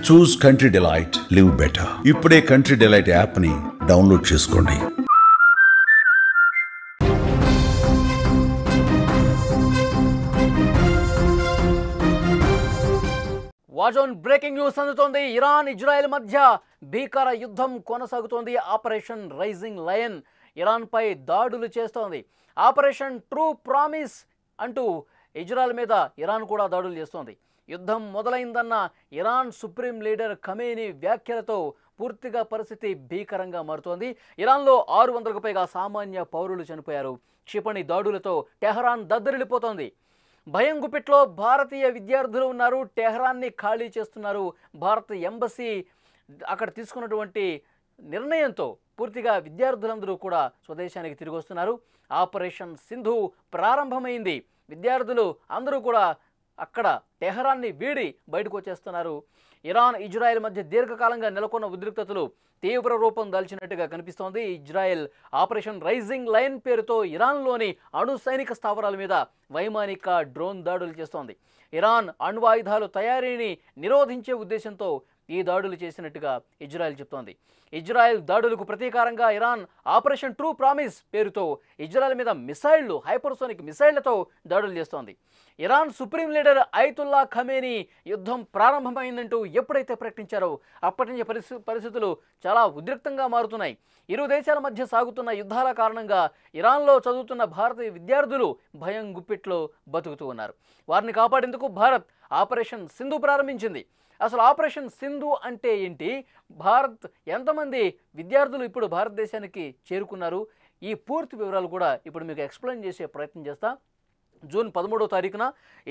చూస్ country delight, live better. ఇప్పుడే country delight app ని download చేసుకోండి. వాజోన్ బ్రేకింగ్ న్యూస్ అందుతోంది. ఇరాన్ ఇజ్రాయెల్ మధ్య భీకర యుద్ధం కొనసాగుతోంది. ఆపరేషన్ రైజింగ్ లయన్ ఇరాన్ పై దాడులు చేస్తోంది. ఆపరేషన్ ట్రూ ప్రామిస్ అంటూ ఇజ్రాయెల్ మీద ఇరాన్ కూడా దాడులు చేస్తోంది. యుద్ధం మొదలైందన్న ఇరాన్ సుప్రీం లీడర్ ఖమేనీ వ్యాఖ్యలతో పూర్తిగా పరిస్థితి భీకరంగా మారుతోంది. ఇరాన్లో 600కు పైగా సామాన్య పౌరులు చనిపోయారు. క్షిపణి దాడులతో టెహరాన్ దద్దరిల్లిపోతోంది. భయం గుప్పిట్లో భారతీయ విద్యార్థులు ఉన్నారు. టెహరాన్ని ఖాళీ చేస్తున్నారు. భారత ఎంబసీ అక్కడ తీసుకున్నటువంటి నిర్ణయంతో పూర్తిగా విద్యార్థులందరూ కూడా స్వదేశానికి తిరిగి వస్తున్నారు. ఆపరేషన్ సింధు ప్రారంభమైంది. విద్యార్థులు అందరూ కూడా అక్కడ టెహరాన్ని వీడి బయటకు వచ్చేస్తున్నారు. ఇరాన్ ఇజ్రాయెల్ మధ్య దీర్ఘకాలంగా నెలకొన్న ఉద్రిక్తతలు తీవ్ర రూపం దాల్చినట్టుగా కనిపిస్తోంది. ఇజ్రాయెల్ ఆపరేషన్ రైజింగ్ లైన్ పేరుతో ఇరాన్లోని అణు సైనిక స్థావరాల మీద వైమానిక డ్రోన్ దాడులు చేస్తోంది. ఇరాన్ అణ్వాయుధాలు తయారీని నిరోధించే ఉద్దేశంతో ఈ దాడులు చేసినట్టుగా ఇజ్రాయెల్ చెప్తోంది. ఇజ్రాయెల్ దాడులకు ప్రతీకారంగా ఇరాన్ ఆపరేషన్ ట్రూ ప్రామిస్ పేరుతో ఇజ్రాయెల్ మీద మిసైళ్లు, హైపర్సోనిక్ మిసైళ్లతో దాడులు చేస్తోంది. Iran supreme leader Ayatollah Khamenei యుద్ధం ప్రారంభమైందంటూ ఎప్పుడైతే ప్రకటించారో అప్పటి నుంచి పరిస్థితులు చాలా ఉద్రిక్తంగా మారుతున్నాయి. ఇరు దేశాల మధ్య సాగుతున్న యుద్ధాల కారణంగా ఇరాన్లో చదువుతున్న భారతీయ విద్యార్థులు భయం గుప్పిట్లో బతుకుతూ ఉన్నారు. వారిని కాపాడేందుకు భారత్ ఆపరేషన్ సింధు ప్రారంభించింది. అసలు ఆపరేషన్ సింధు అంటే ఏంటి, భారత్ ఎంతమంది విద్యార్థులు ఇప్పుడు భారతదేశానికి చేరుకున్నారు, ఈ పూర్తి వివరాలు కూడా ఇప్పుడు మీకు ఎక్స్ప్లెయిన్ చేసే ప్రయత్నం చేస్తా. జూన్ 13వ తారీఖున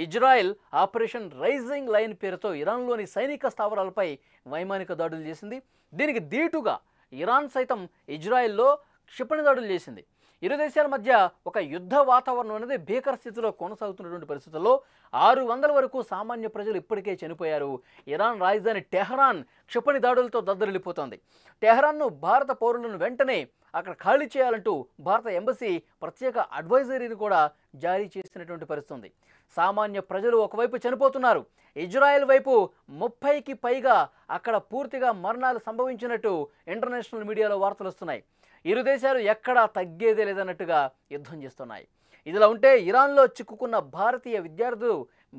ఇజ్రాయెల్ ఆపరేషన్ రైజింగ్ లైన్ పేరుతో ఇరాన్లోని సైనిక స్థావరాలపై వైమానిక దాడులు చేసింది. దీనికి దీటుగా ఇరాన్ సైతం ఇజ్రాయెల్లో క్షిపణి దాడులు చేసింది. ఇరు దేశాల మధ్య ఒక యుద్ధ వాతావరణం అనేది భీకర స్థితిలో కొనసాగుతున్నటువంటి పరిస్థితుల్లో 600 వరకు సామాన్య ప్రజలు ఇప్పటికే చనిపోయారు. ఇరాన్ రాజధాని టెహరాన్ క్షిపణి దాడులతో దద్దరిల్లిపోతోంది. టెహరాన్ను భారత పౌరులను వెంటనే అక్కడ ఖాళీ చేయాలంటూ భారత ఎంబసీ ప్రత్యేక అడ్వైజరీని కూడా జారీ చేసినటువంటి పరిస్థితి. సామాన్య ప్రజలు ఒకవైపు చనిపోతున్నారు. ఇజ్రాయెల్ వైపు 30కి పైగా అక్కడ పూర్తిగా మరణాలు సంభవించినట్టు ఇంటర్నేషనల్ మీడియాలో వార్తలు వస్తున్నాయి. ఇరు దేశాలు ఎక్కడా తగ్గేదే లేదన్నట్టుగా యుద్ధం చేస్తున్నాయి. ఇదిలా ఉంటే ఇరాన్లో చిక్కుకున్న భారతీయ విద్యార్థులు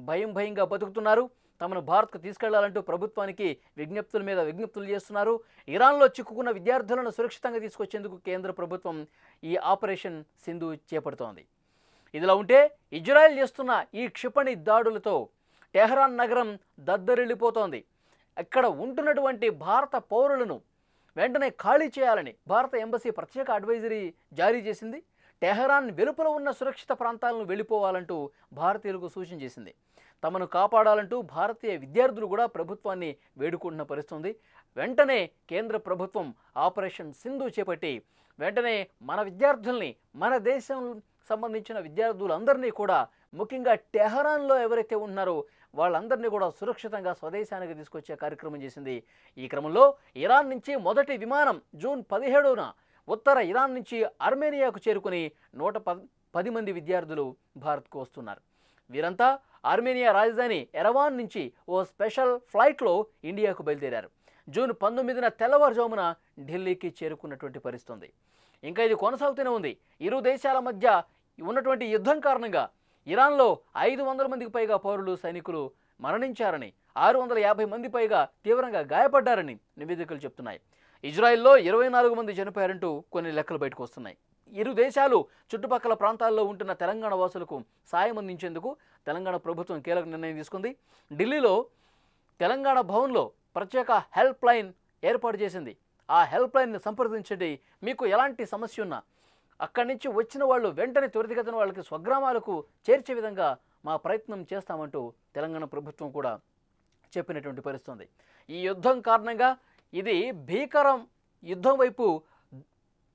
భయంగా బతుకుతున్నారు. తమను భారత్కు తీసుకెళ్లాలంటూ ప్రభుత్వానికి విజ్ఞప్తుల మీద విజ్ఞప్తులు చేస్తున్నారు. ఇరాన్లో చిక్కుకున్న విద్యార్థులను సురక్షితంగా తీసుకొచ్చేందుకు కేంద్ర ప్రభుత్వం ఈ ఆపరేషన్ సింధు చేపడుతోంది. ఇదిలా ఉంటే ఇజ్రాయెల్ చేస్తున్న ఈ క్షిపణి దాడులతో టెహరాన్ నగరం దద్దరిల్లిపోతోంది. ఇక్కడ ఉంటున్నటువంటి భారత పౌరులను వెంటనే ఖాళీ చేయాలని భారత ఎంబసీ ప్రత్యేక అడ్వైజరీ జారీ చేసింది. టెహరాన్ వెలుపల ఉన్న సురక్షిత ప్రాంతాలను వెళ్ళిపోవాలంటూ భారతీయులకు సూచన చేసింది. తమను కాపాడాలంటూ భారతీయ విద్యార్థులు కూడా ప్రభుత్వాన్ని వేడుకుంటున్న పరిస్థితి. వెంటనే కేంద్ర ప్రభుత్వం ఆపరేషన్ సింధు చేపట్టి వెంటనే మన విద్యార్థుల్ని, మన దేశం సంబంధించిన విద్యార్థులందరినీ కూడా, ముఖ్యంగా టెహరాన్లో ఎవరైతే ఉన్నారో వాళ్ళందరినీ కూడా సురక్షితంగా స్వదేశానికి తీసుకొచ్చే కార్యక్రమం చేసింది. ఈ క్రమంలో ఇరాన్ నుంచి మొదటి విమానం జూన్ 17న ఉత్తర ఇరాన్ నుంచి ఆర్మేనియాకు చేరుకుని 110 మంది విద్యార్థులు భారత్కు వస్తున్నారు. వీరంతా ఆర్మేనియా రాజధాని ఎరవాన్ నుంచి ఓ స్పెషల్ ఫ్లైట్లో ఇండియాకు బయలుదేరారు. జూన్ 19న తెల్లవారుజామున ఢిల్లీకి చేరుకున్నటువంటి పరిస్థితి. ఇంకా ఇది కొనసాగుతూనే ఉంది. ఇరు దేశాల మధ్య ఉన్నటువంటి యుద్ధం కారణంగా ఇరాన్లో 500 మందికి పైగా పౌరులు, సైనికులు మరణించారని, 650 మంది పైగా తీవ్రంగా గాయపడ్డారని నివేదికలు చెప్తున్నాయి. ఇజ్రాయెల్లో 24 మంది చనిపోయారంటూ కొన్ని లెక్కలు బయటకు వస్తున్నాయి. ఇరు దేశాలు చుట్టుపక్కల ప్రాంతాల్లో ఉంటున్న తెలంగాణ వాసులకు సాయం అందించేందుకు తెలంగాణ ప్రభుత్వం కీలక నిర్ణయం తీసుకుంది. ఢిల్లీలో తెలంగాణ భవన్లో ప్రత్యేక హెల్ప్ లైన్ ఏర్పాటు చేసింది. ఆ హెల్ప్ లైన్ని సంప్రదించండి. మీకు ఎలాంటి సమస్య ఉన్నా అక్కడి నుంచి వచ్చిన వాళ్ళు వెంటనే త్వరితగతిన వాళ్ళకి స్వగ్రామాలకు చేర్చే విధంగా మా ప్రయత్నం చేస్తామంటూ తెలంగాణ ప్రభుత్వం కూడా చెప్పినటువంటి పరిస్థితి. ఈ యుద్ధం కారణంగా ఇది భీకరం యుద్ధం వైపు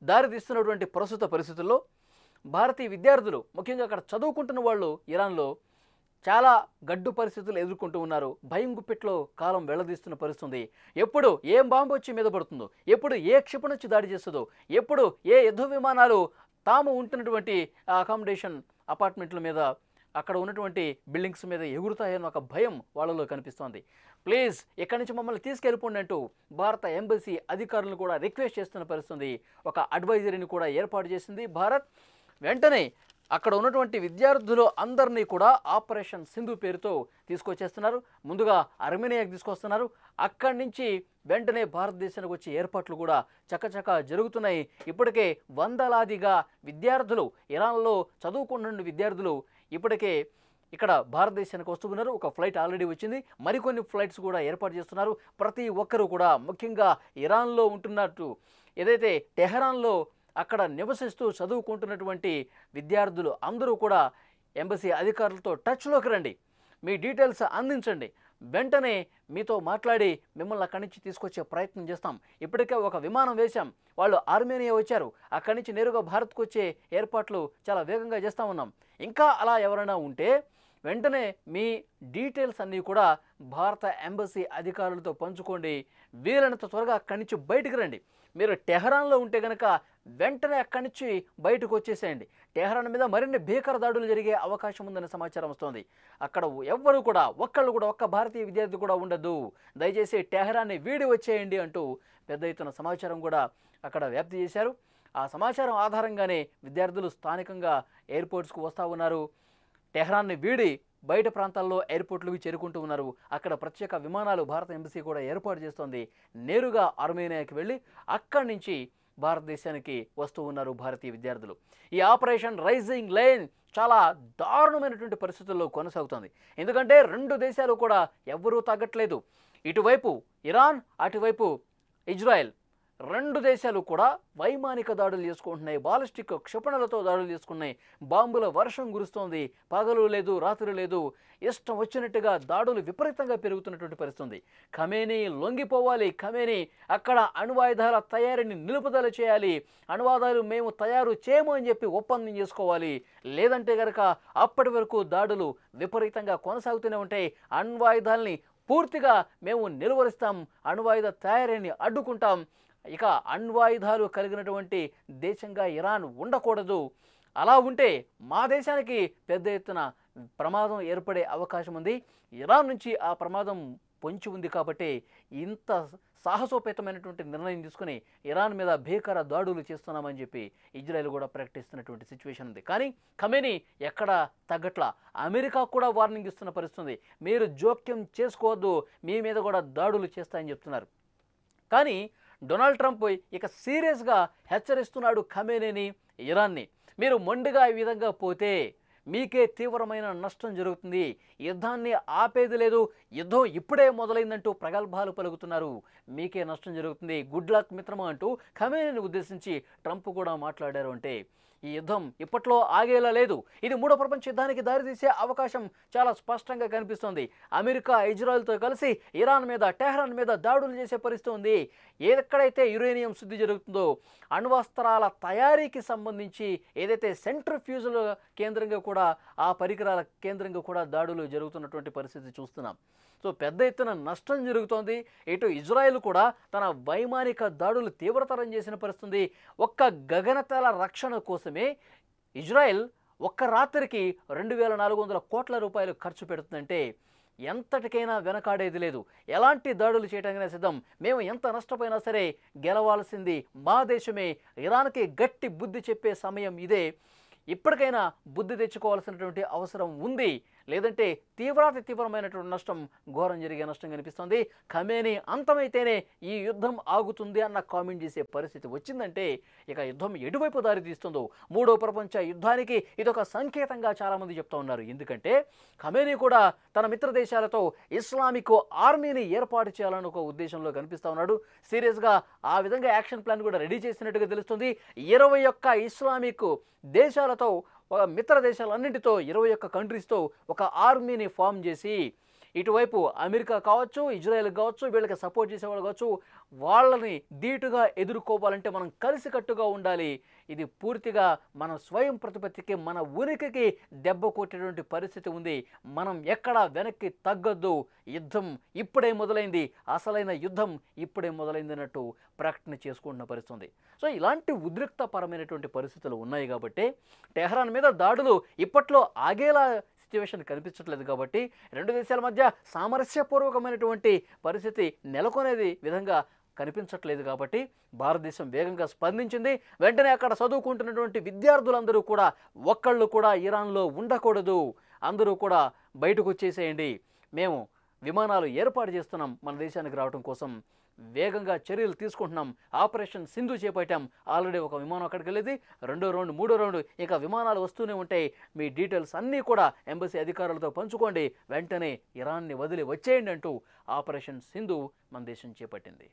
దారితీస్తున్నటువంటి ప్రస్తుత పరిస్థితుల్లో భారతీయ విద్యార్థులు, ముఖ్యంగా అక్కడ చదువుకుంటున్న వాళ్ళు ఇరాన్లో చాలా గడ్డు పరిస్థితులు ఎదుర్కొంటూ ఉన్నారు. భయం గుప్పిట్లో కాలం వెళ్లదీస్తున్న పరిస్థితి. ఎప్పుడు ఏం బాంబు వచ్చి మీద పడుతుందో, ఎప్పుడు ఏ క్షిపణి వచ్చి దాడి చేస్తుందో, ఎప్పుడు ఏ యుద్ధ విమానాలు తాము ఉంటున్నటువంటి అకామిడేషన్ అపార్ట్మెంట్ల మీద, అక్కడ ఉన్నటువంటి బిల్డింగ్స్ మీద ఎగురుతాయన్న ఒక భయం వాళ్ళలో కనిపిస్తోంది. ప్లీజ్ ఇక్కడి నుంచి మమ్మల్ని తీసుకెళ్ళిపోండి అంటూ భారత ఎంబసీ అధికారులను కూడా రిక్వెస్ట్ చేస్తున్న పరిస్థితుంది. ఒక అడ్వైజరీని కూడా ఏర్పాటు చేసింది భారత్. వెంటనే అక్కడ ఉన్నటువంటి విద్యార్థులు అందరినీ కూడా ఆపరేషన్ సింధు పేరుతో తీసుకొచ్చేస్తున్నారు. ముందుగా అర్మేనియాకి తీసుకొస్తున్నారు. అక్కడి నుంచి వెంటనే భారతదేశానికి వచ్చే ఏర్పాట్లు కూడా చకచకా జరుగుతున్నాయి. ఇప్పటికే వందలాదిగా విద్యార్థులు, ఇరాన్లో చదువుకుంటున్న విద్యార్థులు ఇప్పటికే ఇక్కడ భారతదేశానికి వస్తున్నారు. ఒక ఫ్లైట్ ఆల్రెడీ వచ్చింది. మరికొన్ని ఫ్లైట్స్ కూడా ఏర్పాటు చేస్తున్నారు. ప్రతి ఒక్కరూ కూడా ముఖ్యంగా ఇరాన్లో ఉంటున్నట్టు ఏదైతే టెహరాన్లో అక్కడ నివసిస్తూ చదువుకుంటున్నటువంటి విద్యార్థులు అందరూ కూడా ఎంబసీ అధికారులతో టచ్లోకి రండి, మీ డీటెయిల్స్ అందించండి, వెంటనే మీతో మాట్లాడి మిమ్మల్ని అక్కడి నుంచి తీసుకొచ్చే ప్రయత్నం చేస్తాం. ఇప్పటికే ఒక విమానం వేశాం, వాళ్ళు ఆర్మేనియా వచ్చారు, అక్కడి నుంచి నేరుగా భారత్కు వచ్చే ఏర్పాట్లు చాలా వేగంగా చేస్తూ ఉన్నాం. ఇంకా అలా ఎవరైనా ఉంటే వెంటనే మీ డీటెయిల్స్ అన్నీ కూడా భారత ఎంబసీ అధికారులతో పంచుకోండి. వీలైనంత త్వరగా అక్కడి నుంచి బయటకు రండి. మీరు టెహరాన్లో ఉంటే కనుక వెంటనే అక్కడి నుంచి బయటకు వచ్చేసేయండి. టెహరాన్ మీద మరిన్ని భీకర దాడులు జరిగే అవకాశం ఉందనే సమాచారం వస్తోంది. అక్కడ ఎవ్వరు కూడా ఒక్క భారతీయ విద్యార్థి కూడా ఉండదు, దయచేసి టెహరాన్ని వీడి వచ్చేయండి అంటూ పెద్ద ఎత్తున సమాచారం కూడా అక్కడ వ్యాప్తి చేశారు. ఆ సమాచారం ఆధారంగానే విద్యార్థులు స్థానికంగా ఎయిర్పోర్ట్స్కు వస్తూ ఉన్నారు. టెహరాన్ని వీడి బయట ప్రాంతాల్లో ఎయిర్పోర్ట్లకు చేరుకుంటూ ఉన్నారు. అక్కడ ప్రత్యేక విమానాలు భారత ఎంబసీ కూడా ఏర్పాటు చేస్తోంది. నేరుగా ఆర్మేనియాకి వెళ్ళి అక్కడి నుంచి భారతదేశానికి వస్తూ ఉన్నారు భారతీయ విద్యార్థులు. ఈ ఆపరేషన్ రైజింగ్ లైన్ చాలా దారుణమైనటువంటి పరిస్థితుల్లో కొనసాగుతోంది. ఎందుకంటే రెండు దేశాలు కూడా ఎవ్వరూ తగ్గట్లేదు. ఇటువైపు ఇరాన్, అటువైపు ఇజ్రాయెల్, రెండు దేశాలు కూడా వైమానిక దాడులు చేసుకుంటున్నాయి. బాలిస్టిక్ క్షిపణులతో దాడులు చేసుకున్నాయి. బాంబుల వర్షం కురుస్తోంది. పగలు లేదు, రాత్రి లేదు, ఇష్టం వచ్చినట్టుగా దాడులు విపరీతంగా పెరుగుతున్నటువంటి పరిస్థితి. ఖమేనీ లొంగిపోవాలి. ఖమేనీ అక్కడ అణ్వాయుధాల తయారీని నిలుపుదల చేయాలి. అణ్వాయుధాలు మేము తయారు చేయము అని చెప్పి ఒప్పందం చేసుకోవాలి. లేదంటే కనుక అప్పటి వరకు దాడులు విపరీతంగా కొనసాగుతూనే ఉంటాయి. అణ్వాయుధాలని పూర్తిగా మేము నిలువరిస్తాం, అణ్వాయుధ తయారీని అడ్డుకుంటాం. ఇక అణ్వాయుధాలు కలిగినటువంటి దేశంగా ఇరాన్ ఉండకూడదు. అలా ఉంటే మా దేశానికి పెద్ద ఎత్తున ప్రమాదం ఏర్పడే అవకాశం ఉంది. ఇరాన్ నుంచి ఆ ప్రమాదం పొంచి ఉంది కాబట్టి ఇంత సాహసోపేతమైనటువంటి నిర్ణయం తీసుకుని ఇరాన్ మీద భీకర దాడులు చేస్తున్నామని చెప్పి ఇజ్రాయెల్ కూడా ప్రకటిస్తున్నటువంటి సిచ్యువేషన్ ఉంది. కానీ ఖమేనీ ఎక్కడ తగ్గట్లా. అమెరికా కూడా వార్నింగ్ ఇస్తున్న పరిస్థితి. మీరు జోక్యం చేసుకోవద్దు, మీ మీద కూడా దాడులు చేస్తాయని చెప్తున్నారు. కానీ డొనాల్డ్ ట్రంప్ ఇక సీరియస్గా హెచ్చరిస్తున్నాడు ఖమేనీని, ఇరాన్ని. మీరు మొండిగా ఈ విధంగా పోతే మీకే తీవ్రమైన నష్టం జరుగుతుంది, యుద్ధాన్ని ఆపేది లేదు, యుద్ధం ఇప్పుడే మొదలైందంటూ ప్రగల్భాలు పలుకుతున్నారు, మీకే నష్టం జరుగుతుంది, గుడ్ లక్ మిత్రమా అంటూ ఖమేనీని ఉద్దేశించి ట్రంప్ కూడా మాట్లాడారు. అంటే ఈ యుద్ధం ఇప్పట్లో ఆగేలా లేదు. ఇది మూడో ప్రపంచ యుద్ధానికి దారితీసే అవకాశం చాలా స్పష్టంగా కనిపిస్తోంది. అమెరికా ఇజ్రాయెల్తో కలిసి ఇరాన్ మీద, టెహరాన్ మీద దాడులు చేసే పరిస్థితి ఉంది. ఎక్కడైతే యురేనియం శుద్ధి జరుగుతుందో, అణ్వస్త్రాల తయారీకి సంబంధించి ఏదైతే సెంట్రిఫ్యూజుల కేంద్రంగా కూడా, ఆ పరికరాల కేంద్రంగా కూడా దాడులు జరుగుతున్నటువంటి పరిస్థితి చూస్తున్నాం. సో పెద్ద ఎత్తున నష్టం జరుగుతోంది. ఇటు ఇజ్రాయెల్ కూడా తన వైమానిక దాడులు తీవ్రతరం చేసిన పరిస్థితి. ఒక్క గగనతల రక్షణ కోసమే ఇజ్రాయెల్ ఒక్క రాత్రికి 2400 కోట్ల రూపాయలు ఖర్చు పెడుతుందంటే ఎంతటికైనా వెనకాడేది లేదు. ఎలాంటి దాడులు చేయడానికి సిద్ధం. మేము ఎంత నష్టపోయినా సరే గెలవాల్సింది మా దేశమే. ఇరాన్కి గట్టి బుద్ధి చెప్పే సమయం ఇదే. ఇప్పటికైనా బుద్ధి తెచ్చుకోవాల్సినటువంటి అవసరం ఉంది. లేదంటే తీవ్రమైనటువంటి నష్టం, ఘోరం జరిగే నష్టం కనిపిస్తుంది. ఖమేనీ అంతమైతేనే ఈ యుద్ధం ఆగుతుంది అన్న కామెంట్ చేసే పరిస్థితి వచ్చిందంటే ఇక యుద్ధం ఎటువైపు దారి తీస్తుందో, మూడో ప్రపంచ యుద్ధానికి ఇదొక సంకేతంగా చాలామంది చెప్తా ఉన్నారు. ఎందుకంటే ఖమేనీ కూడా తన మిత్ర దేశాలతో ఇస్లామిక్ ఆర్మీని ఏర్పాటు చేయాలని ఒక ఉద్దేశంలో కనిపిస్తూ ఉన్నాడు. సీరియస్గా ఆ విధంగా యాక్షన్ ప్లాన్ కూడా రెడీ చేసినట్టుగా తెలుస్తుంది. 21 ఇస్లామిక్ దేశాలతో, మిత్ర దేశాలన్నింటితో, 21 కంట్రీస్తో ఒక ఆర్మీని ఫామ్ చేసి ఇటువైపు అమెరికా కావచ్చు, ఇజ్రాయెల్ కావచ్చు, వీళ్ళకి సపోర్ట్ చేసేవాళ్ళు కావచ్చు, వాళ్ళని ధీటుగా ఎదుర్కోవాలంటే మనం కలిసికట్టుగా ఉండాలి. ఇది పూర్తిగా మన స్వయం ప్రతిపత్తికి, మన ఉనికికి దెబ్బ కొట్టేటువంటి పరిస్థితి ఉంది. మనం ఎక్కడా వెనక్కి తగ్గొద్దు. యుద్ధం ఇప్పుడే మొదలైంది, అసలైన యుద్ధం ఇప్పుడే మొదలైంది అన్నట్టు ప్రకటన చేసుకుంటున్న పరిస్థితి. సో ఇలాంటి ఉద్రిక్తపరమైనటువంటి పరిస్థితులు ఉన్నాయి కాబట్టి టెహరాన్ మీద దాడులు ఇప్పట్లో ఆగేలా సిచ్యువేషన్ కనిపించట్లేదు కాబట్టి రెండు దేశాల మధ్య సామరస్యపూర్వకమైనటువంటి పరిస్థితి నెలకొనేది విధంగా కనిపించట్లేదు కాబట్టి భారతదేశం వేగంగా స్పందించింది. వెంటనే అక్కడ చదువుకుంటున్నటువంటి విద్యార్థులందరూ కూడా ఒక్కళ్ళు కూడా ఇరాన్లో ఉండకూడదు, అందరూ కూడా బయటకు వచ్చేసేయండి, మేము విమానాలు ఏర్పాటు చేస్తున్నాం మన దేశానికి రావడం కోసం, వేగంగా చర్యలు తీసుకుంటున్నాం, ఆపరేషన్ సింధు చేపట్టాం, ఆల్రెడీ ఒక విమానం అక్కడికి వెళ్ళేది, రెండో రౌండ్ మూడో రౌండ్ ఇంకా విమానాలు వస్తూనే ఉంటాయి, మీ డీటెయిల్స్ అన్నీ కూడా ఎంబసీ అధికారులతో పంచుకోండి, వెంటనే ఇరాన్ని వదిలి వచ్చేయండి అంటూ ఆపరేషన్ సింధు మన దేశం చేపట్టింది.